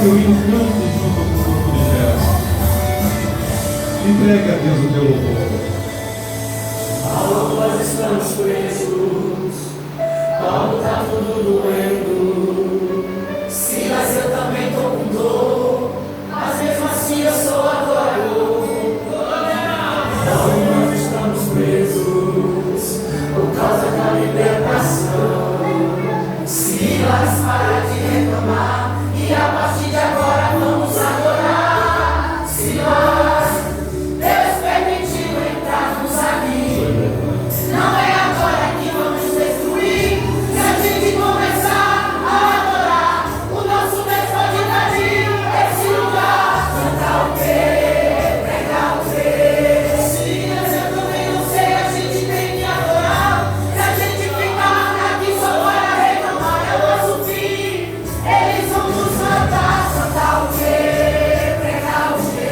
seu hino cante junto com o grupo de fé. Entregue a Deus o teu louvor. Paulo, nós estamos presos. Paulo, tá tudo doendo. Silas, eu também tô com dor. Mas mesmo assim eu sou adorador. Paulo, nós estamos presos por causa da libertação. Silas, para de reclamar e a partir de agora vamos adorar. Silas, Deus permitiu entrarmos aqui. Não é agora que vamos destruir. Se a gente começar a adorar, o nosso Deus pode invadir esse lugar. Cantar o quê? Pregar o quê? Silas, eu também não sei, a gente tem que adorar. Se a gente ficar aqui só para reclamar, é o nosso fim. Eles vão nos matar. Cantar o quê? Pregar o quê?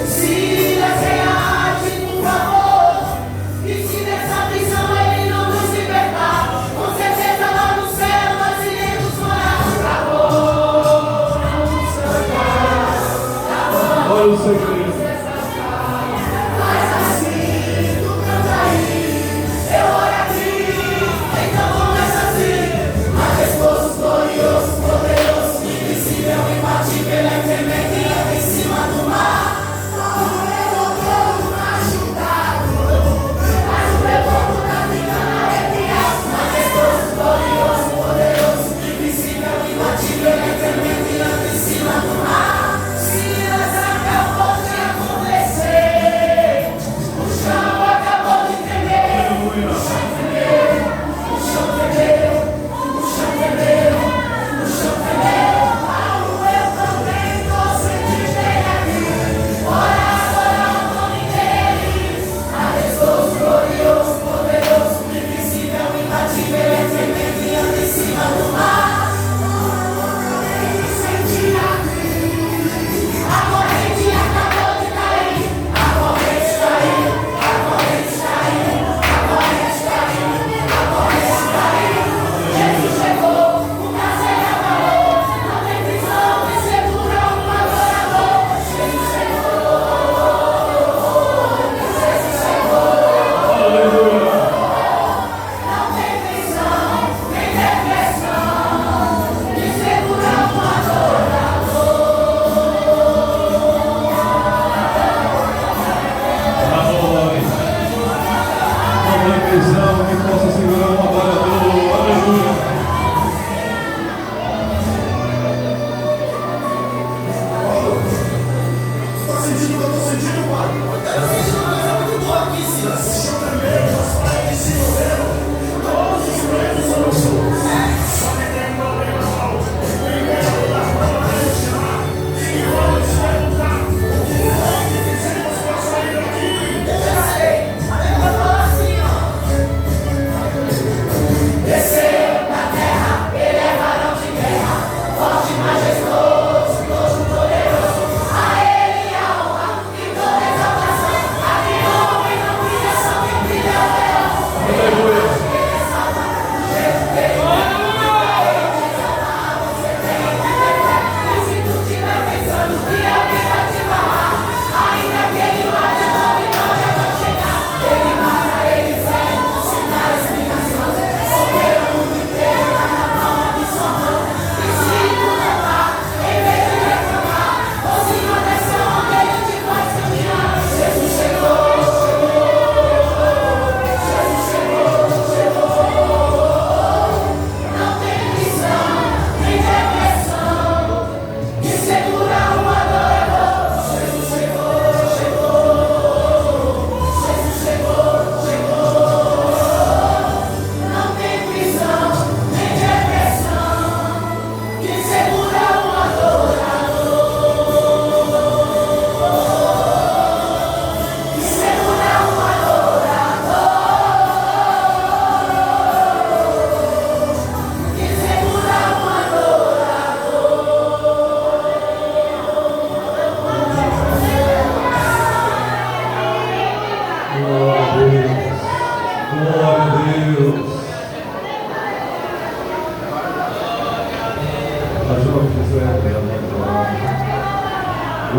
Silas, reage, por favor. E se dessa prisão ele não nos libertar, com certeza lá no céu nós iremos morar. Acabou, vamos cantar. Olha o segredo. Mas assim, tu canta aí, eu oro aqui, então começa assim. Majestoso, glorioso, poderoso, invisível, imbatível, é em cima do mar. Como levou machucado, mas o levou tá ficando arrepiado. Majestoso, glorioso, poderoso, invisível, imbatível, é em cima do mar. Silas acabou de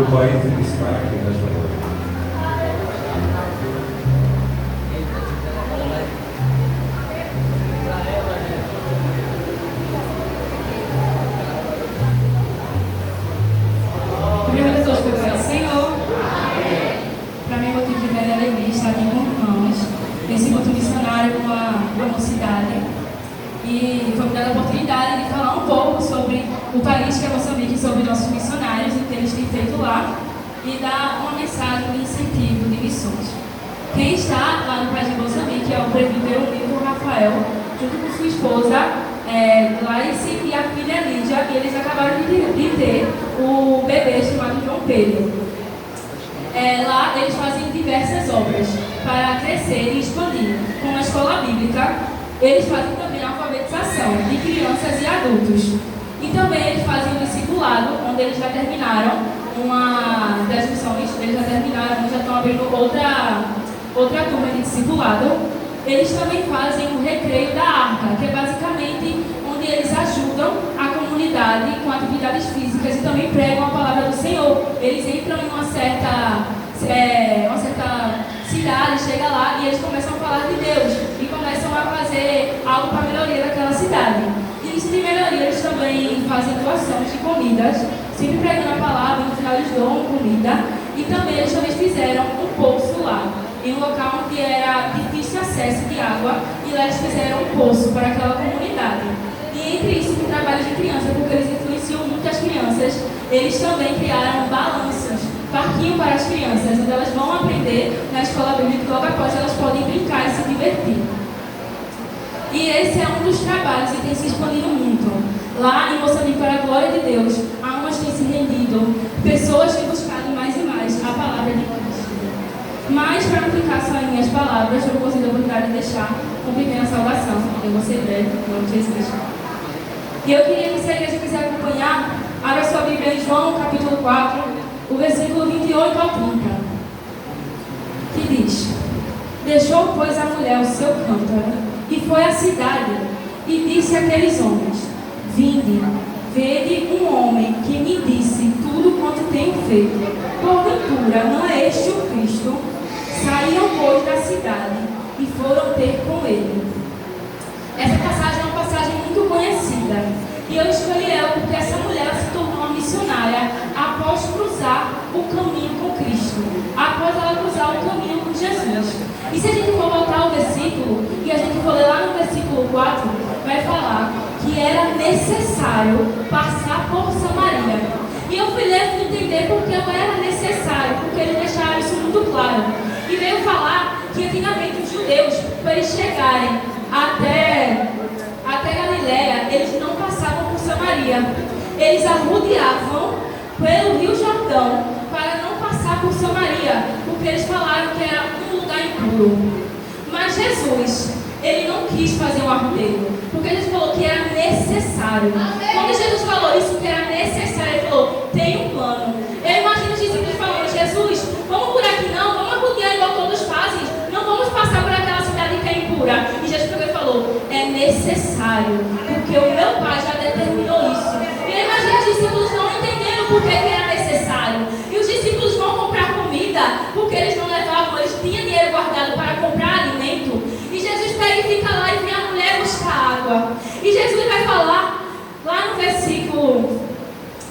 do país de destaque nesta noite. Primeiro de todos, que eu quero, Senhor. Para mim, motivo de grande alegria estar aqui com irmãos, nesse encontro missionário com a mocidade. E foi me dada a oportunidade de falar um pouco sobre o país que é Moçambique, sobre nossos missionários e o que eles têm feito lá, e dar uma mensagem de incentivo de missões. Quem está lá no país de Moçambique é o presbítero Milton Rafael, junto com sua esposa, Larice, e a filha Lídia, e eles acabaram de ter o bebê chamado João Pedro. Lá eles fazem diversas obras para crescer e expandir, como a escola bíblica. Eles fazem também a alfabetização de crianças e adultos. E também eles fazem o discipulado, onde eles já terminaram uma das missões, eles já terminaram, já estão abrindo outra turma de discipulado. Eles também fazem o recreio da arca, que é basicamente onde eles ajudam a comunidade com atividades físicas e também pregam a palavra do Senhor. Eles entram em uma certa cidade, chega lá e eles começam a falar de Deus e começam a fazer algo para a melhoria daquela cidade. E nisso de melhoria eles também fazem doações de comidas, sempre pregando a palavra, no final eles doam comida. E também eles fizeram um poço lá, em um local onde era difícil acesso de água, e lá eles fizeram um poço para aquela comunidade. E entre isso, o trabalho de criança, porque eles influenciam muitas crianças, eles também criaram balanços, parquinho para as crianças, onde elas vão aprender na escola bíblica, logo após elas podem brincar e se divertir. E esse é um dos trabalhos e tem se expandido muito. Lá em Moçambique, para a glória de Deus, almas têm se rendido, pessoas têm buscado mais e mais a palavra de Cristo. Mas, para não ficar só em minhas palavras, eu vou conseguir a oportunidade de deixar uma pequena salvação. Eu vou ser breve, em nome de Jesus. E eu queria que, se a igreja quiser acompanhar, abra sua Bíblia em João, capítulo 4, o versículo 28 ao 30, que diz: Deixou, pois, a mulher o seu cântaro e foi à cidade e disse àqueles homens: Vinde, vede um homem que me disse tudo quanto tenho feito. Porventura, não é este o Cristo? Saíram, pois, da cidade e foram ter com ele. Essa passagem é uma passagem muito conhecida. E eu escolhi ela porque essa mulher se tornou uma missionária após cruzar o caminho com Cristo, após ela cruzar o caminho com Jesus. E se a gente for voltar ao versículo, e a gente for ler lá no versículo 4, vai falar que era necessário passar por Samaria. E eu fui ler e entender porque não era necessário, porque eles deixaram isso muito claro. E veio falar que antigamente os judeus, para eles chegarem até Galiléia, eles não passavam por Samaria. Eles arrodeavam pelo Rio Jordão para não passar por Samaria, porque eles falaram que era um lugar impuro. Mas Jesus, ele não quis fazer um arrodeio, porque ele falou que era necessário. Quando Jesus falou isso, que era necessário, ele falou: tem um plano. Eu imagino os discípulos falando: Jesus, vamos por aqui não, vamos arrodear igual todos fazem, não vamos passar por aquela cidade que é impura. E Jesus pegou e falou: é necessário, porque o meu Pai já determinou isso. E eu imagino os discípulos não entendendo por que era necessário. E os discípulos vão comprar comida, porque eles não levavam, eles tinham dinheiro guardado para comprar alimento. E Jesus pega e fica lá e vem a mulher buscar água. E Jesus vai falar, lá no versículo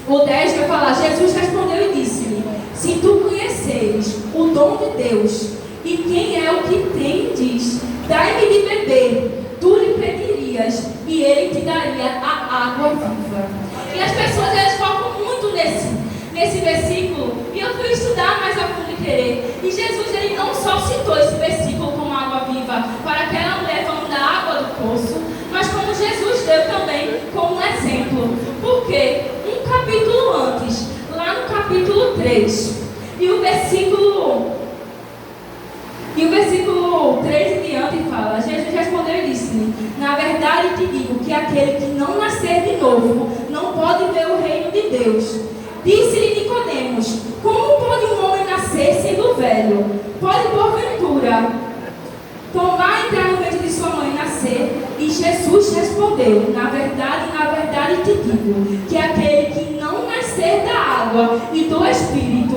o 10, vai falar: Jesus respondeu e disse-lhe: se tu conheceres o dom de Deus, e quem é o que tem, diz: dai-me de beber, tu lhe pedirias, e ele te daria a água viva. E as pessoas, elas focam muito nesse versículo, e eu fui estudar mais a fundo e querer. E Jesus, ele não só citou esse versículo como água viva para aquela mulher falando da água do poço, mas como Jesus deu também como um exemplo. Porque um capítulo antes, lá no capítulo 3, e o versículo 3 em diante fala: Jesus respondeu e disse-lhe: na verdade te digo que aquele que não nascer de novo não pode ver o reino de Deus. Disse-lhe Nicodemos: como pode um homem nascer sendo velho? Pode porventura tomar, entrar no ventre de sua mãe e nascer? E Jesus respondeu: na verdade te digo que aquele que não nascer da água e do Espírito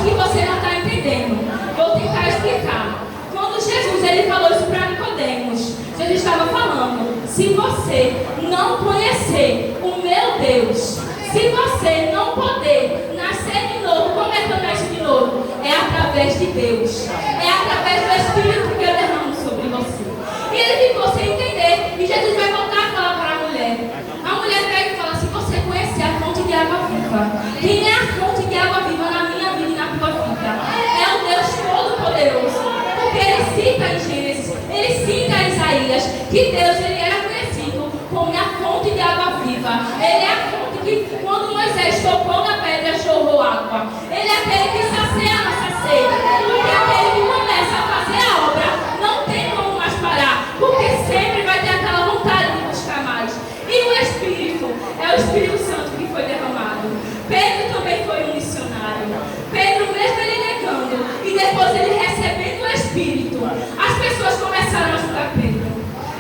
acho que você não está entendendo. Vou tentar explicar. Quando Jesus ele falou isso para Nicodemos, Jesus estava falando: se você não conhecer o meu Deus, se você não poder nascer de novo, como é que eu nasço de novo? É através de Deus, é através do Espírito que eu derramo sobre você. E ele ficou sem entender. E Jesus vai voltar a falar para a mulher. A mulher pega e fala: se você conhecer a fonte de água viva, quem é a fonte de água viva na minha vida e na tua vida? É o Deus Todo-Poderoso. Porque ele cita em Gênesis, ele cita em Isaías, que Deus ele era conhecido como a fonte de água viva. Ele é a fonte que, quando Moisés tocou na pedra, jorrou água. Ele é aquele que sacia a nossa sede. Porque aquele que começa a fazer a obra não tem como mais parar, porque sempre vai ter aquela vontade de buscar mais. E o Espírito é o Espírito Santo que foi derramado. Pedro também foi um missionário. Pedro, mesmo ele negando, e depois ele recebendo o Espírito, as pessoas começaram a julgar Pedro.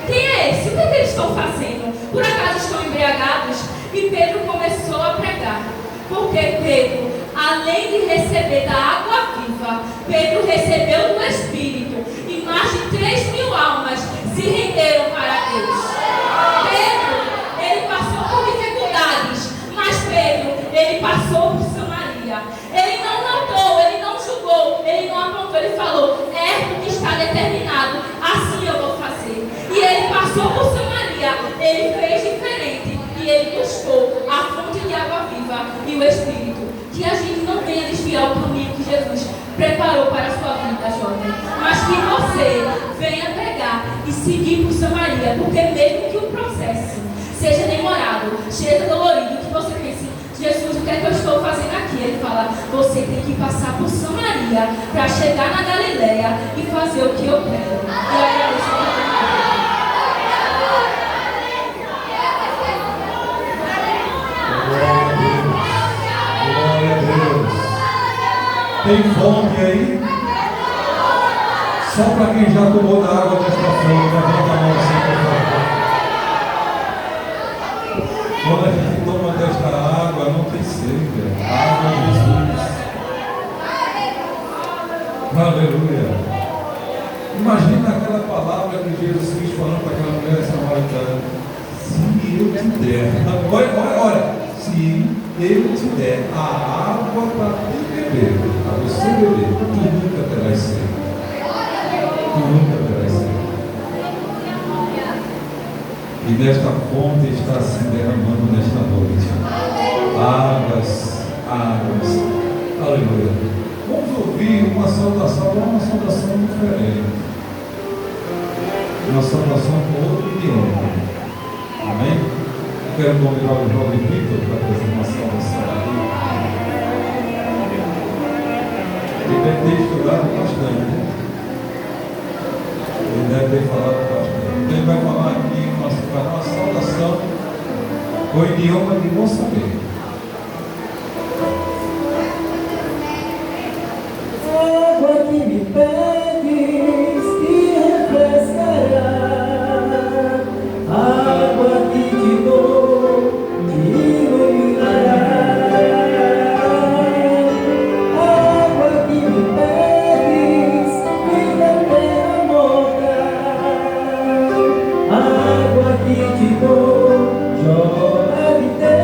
Quem é esse? O que eles estão fazendo? Por acaso estão embriagados? E Pedro começou a pregar. Porque Pedro, além de receber da água viva, Pedro recebeu do Espírito. E mais de 3.000 almas se renderam para Deus. Pedro, ele passou por dificuldades, mas Pedro, ele passou por Samaria. Ele não notou, ele não julgou, ele não apontou, ele falou: é porque está determinado, assim eu vou fazer. E ele passou por Samaria, ele fez diferente e ele buscou a fonte de água viva e o Espírito. Que a gente não venha desviar o caminho que Jesus preparou para a sua vida, jovem, mas que você venha pegar e seguir por Samaria, porque mesmo que o processo seja demorado, seja dolorido, que você pense: Jesus, o que é que eu estou fazendo aqui? Ele fala: você tem que passar por Samaria para chegar na Galileia e fazer o que eu quero. Eu agradeço a Deus. Glória a Deus. Tem fonte aí? Só para quem já tomou da água desta fonte, levanta a mão assim, por favor. Quando a gente toma desta água, não tem sede. A água é Jesus. Aleluia. Imagina aquela palavra que Jesus quis falando para aquela mulher samaritana: se eu te der, olha, se eu te der a água para tu beber, para você beber, tu nunca terás sede. Tu nunca terás sede. E nesta fonte está se derramando nesta noite águas, águas. Aleluia. Vamos ouvir uma saudação diferente. Uma saudação com outro idioma. Amém? Quero convidar o jovem Vitor para fazer uma saudação aqui. Ele deve ter estudado bastante, né? Ele deve ter falado bastante. Ele vai falar aqui uma saudação com o idioma de Moçambique. Água que me pedes e refrescará, água que te dou te iluminará, água que me pedes vida terra morta, água que te dou jorra de Deus.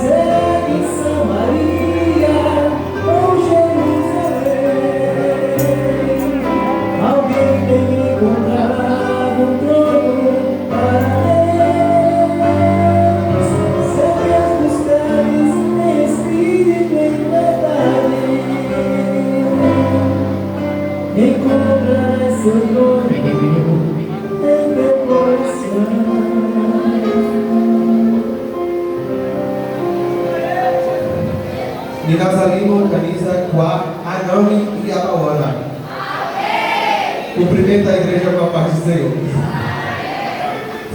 Segue Samaria ou Jerusalém, alguém tem encontrado um trono para Deus. Se Deus buscares em espírito e em verdade, encontrarás seu trono em teu coração. Ninazalimo Organiza Kwa Anami e Abawana. Cumprimenta a igreja com a paz do Senhor.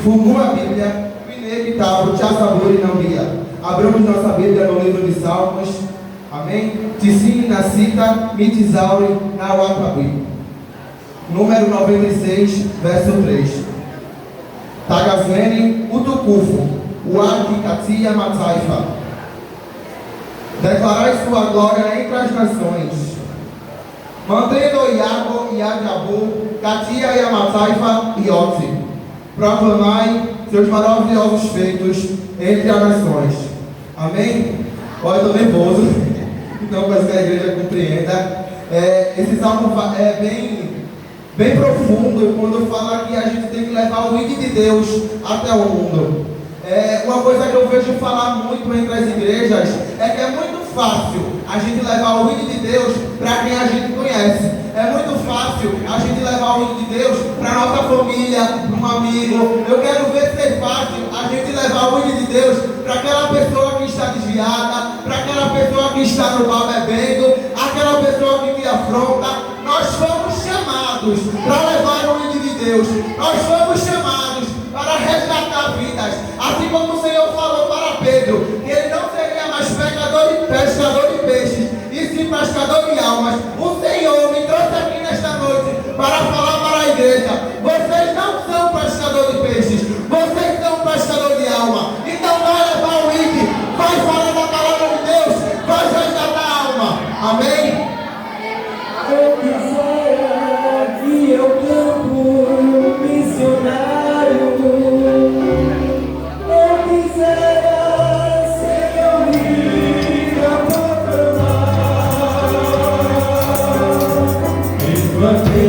Fumu a Bíblia, Pinebitabo, Tchasaburi não Bia. Abramos nossa Bíblia no livro de Salmos. Amém? Ticine na cita, Mitizauri na Watabi. Número 96, verso 3. Tagazmeni Utukufu, Uaki Katia Mataifa. Declarai sua glória entre as nações. Mantendo Iago e Adiabu, Catia e Amataifa e Oti. Proclamai seus maravilhosos feitos entre as nações. Amém? Olha, eu estou nervoso. Então, para que a igreja compreenda. Esse salmo é bem profundo quando fala que a gente tem que levar o ID de Deus até o mundo. Uma coisa que eu vejo falar muito entre as igrejas é que é muito fácil a gente levar o ID de Deus para quem a gente conhece. É muito fácil a gente levar o ID de Deus para nossa família, para um amigo. Eu quero ver ser fácil a gente levar o ID de Deus para aquela pessoa que está desviada, para aquela pessoa que está no bar bebendo, aquela pessoa que te afronta. Nós fomos chamados para levar o ID de Deus. Nós fomos chamados para resgatar vidas. Assim como o Senhor falou para Pedro, que ele não seria mais pescador de peixes, e sim pescador de almas. O Senhor me trouxe aqui nesta noite para falar para a igreja: vocês não são pescador de peixes, vocês são pescador de alma. Então vai levar o ID, vai falar da palavra de Deus, vai resgatar a alma. Amém? Eu quisera que eu campo missionário. Eu quisera ser ouvir a proclamar. Mesmo aqui